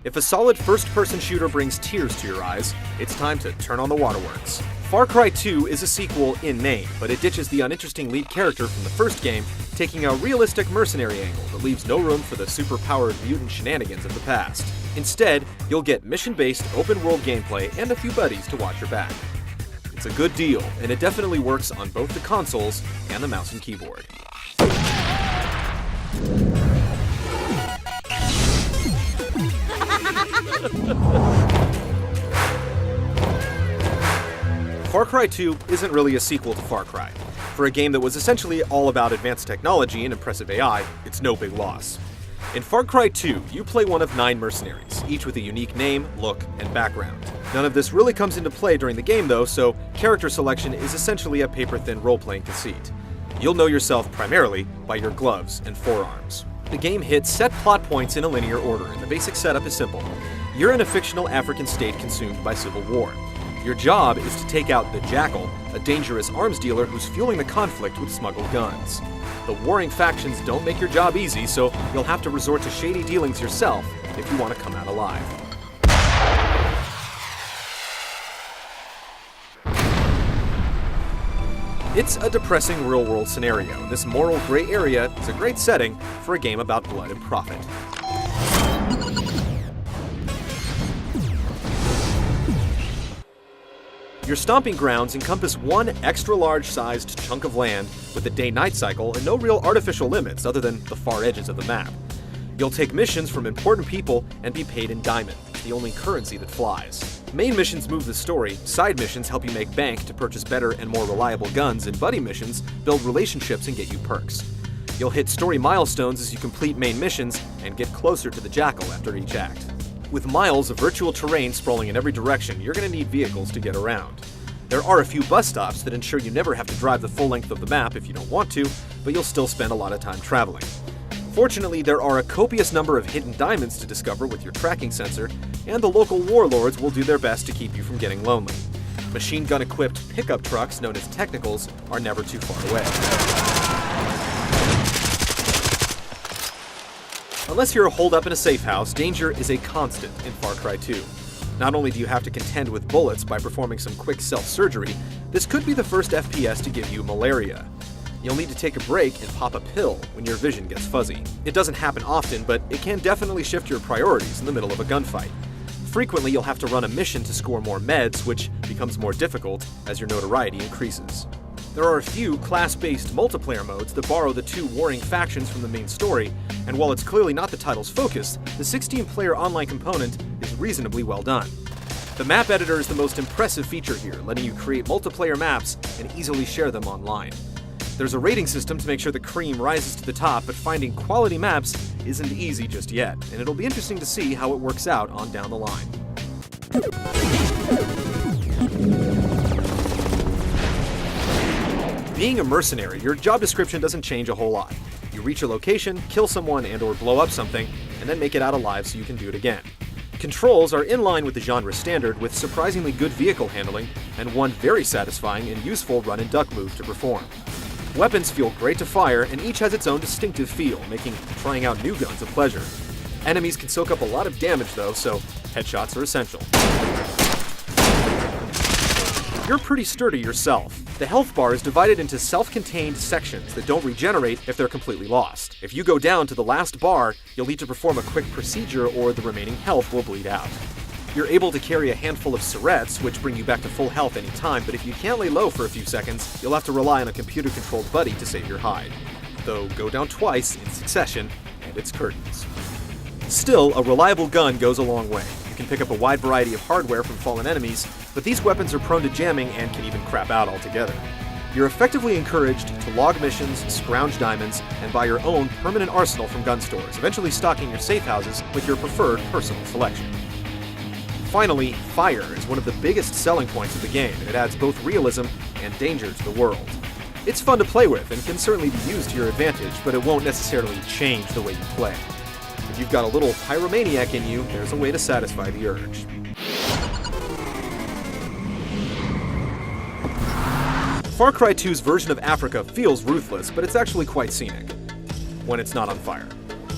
If a solid first-person shooter brings tears to your eyes, it's time to turn on the waterworks. Far Cry 2 is a sequel in name, but it ditches the uninteresting lead character from the first game, taking a realistic mercenary angle that leaves no room for the super-powered mutant shenanigans of the past. Instead, you'll get mission-based, open-world gameplay and a few buddies to watch your back. It's a good deal, and it definitely works on both the consoles and the mouse and keyboard. Far Cry 2 isn't really a sequel to Far Cry. For a game that was essentially all about advanced technology and impressive AI, it's no big loss. In Far Cry 2, you play one of 9 mercenaries, each with a unique name, look, and background. None of this really comes into play during the game though, so character selection is essentially a paper-thin role-playing conceit. You'll know yourself primarily by your gloves and forearms. The game hits set plot points in a linear order, and the basic setup is simple. You're in a fictional African state consumed by civil war. Your job is to take out the Jackal, a dangerous arms dealer who's fueling the conflict with smuggled guns. The warring factions don't make your job easy, so you'll have to resort to shady dealings yourself if you want to come out alive. It's a depressing real-world scenario, and this moral gray area is a great setting for a game about blood and profit. Your stomping grounds encompass one extra-large-sized chunk of land with a day-night cycle and no real artificial limits other than the far edges of the map. You'll take missions from important people and be paid in diamond, the only currency that flies. Main missions move the story, side missions help you make bank to purchase better and more reliable guns, and buddy missions build relationships and get you perks. You'll hit story milestones as you complete main missions and get closer to the Jackal after each act. With miles of virtual terrain sprawling in every direction, you're going to need vehicles to get around. There are a few bus stops that ensure you never have to drive the full length of the map if you don't want to, but you'll still spend a lot of time traveling. Fortunately, there are a copious number of hidden diamonds to discover with your tracking sensor, and the local warlords will do their best to keep you from getting lonely. Machine gun-equipped pickup trucks, known as technicals, are never too far away. Unless you're holed up in a safe house, danger is a constant in Far Cry 2. Not only do you have to contend with bullets by performing some quick self-surgery, this could be the first FPS to give you malaria. You'll need to take a break and pop a pill when your vision gets fuzzy. It doesn't happen often, but it can definitely shift your priorities in the middle of a gunfight. Frequently, you'll have to run a mission to score more meds, which becomes more difficult as your notoriety increases. There are a few class-based multiplayer modes that borrow the two warring factions from the main story, and while it's clearly not the title's focus, the 16-player online component is reasonably well done. The map editor is the most impressive feature here, letting you create multiplayer maps and easily share them online. There's a rating system to make sure the cream rises to the top, but finding quality maps isn't easy just yet, and it'll be interesting to see how it works out on down the line. Being a mercenary, your job description doesn't change a whole lot. You reach a location, kill someone and/or blow up something, and then make it out alive so you can do it again. Controls are in line with the genre standard, with surprisingly good vehicle handling and one very satisfying and useful run and duck move to perform. Weapons feel great to fire, and each has its own distinctive feel, making trying out new guns a pleasure. Enemies can soak up a lot of damage though, so headshots are essential. You're pretty sturdy yourself. The health bar is divided into self-contained sections that don't regenerate if they're completely lost. If you go down to the last bar, you'll need to perform a quick procedure or the remaining health will bleed out. You're able to carry a handful of Syrettes, which bring you back to full health anytime, but if you can't lay low for a few seconds, you'll have to rely on a computer-controlled buddy to save your hide. Though go down twice in succession, and it's curtains. Still, a reliable gun goes a long way. You can pick up a wide variety of hardware from fallen enemies, but these weapons are prone to jamming and can even crap out altogether. You're effectively encouraged to log missions, scrounge diamonds, and buy your own permanent arsenal from gun stores, eventually stocking your safe houses with your preferred personal selection. Finally, fire is one of the biggest selling points of the game, and it adds both realism and danger to the world. It's fun to play with and can certainly be used to your advantage, but it won't necessarily change the way you play. If you've got a little pyromaniac in you, there's a way to satisfy the urge. Far Cry 2's version of Africa feels ruthless, but it's actually quite scenic when it's not on fire.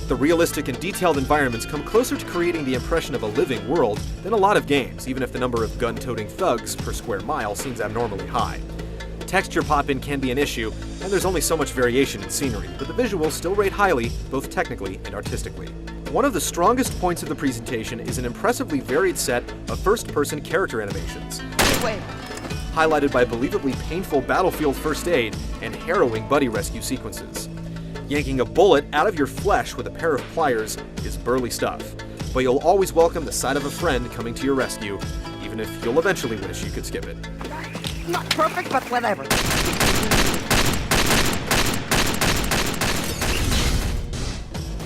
The realistic and detailed environments come closer to creating the impression of a living world than a lot of games, even if the number of gun-toting thugs per square mile seems abnormally high. Texture pop-in can be an issue, and there's only so much variation in scenery, but the visuals still rate highly, both technically and artistically. One of the strongest points of the presentation is an impressively varied set of first-person character animations, highlighted by believably painful battlefield first aid and harrowing buddy rescue sequences. Yanking a bullet out of your flesh with a pair of pliers is burly stuff, but you'll always welcome the sight of a friend coming to your rescue, even if you'll eventually wish you could skip it. Not perfect, but whatever.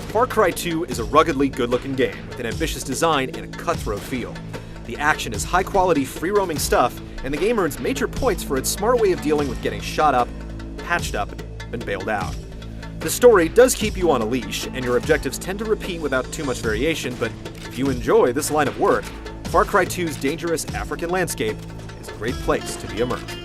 Far Cry 2 is a ruggedly good-looking game with an ambitious design and a cutthroat feel. The action is high-quality, free-roaming stuff, and the game earns major points for its smart way of dealing with getting shot up, patched up, and bailed out. The story does keep you on a leash, and your objectives tend to repeat without too much variation, but if you enjoy this line of work, Far Cry 2's dangerous African landscape is a great place to be immersed.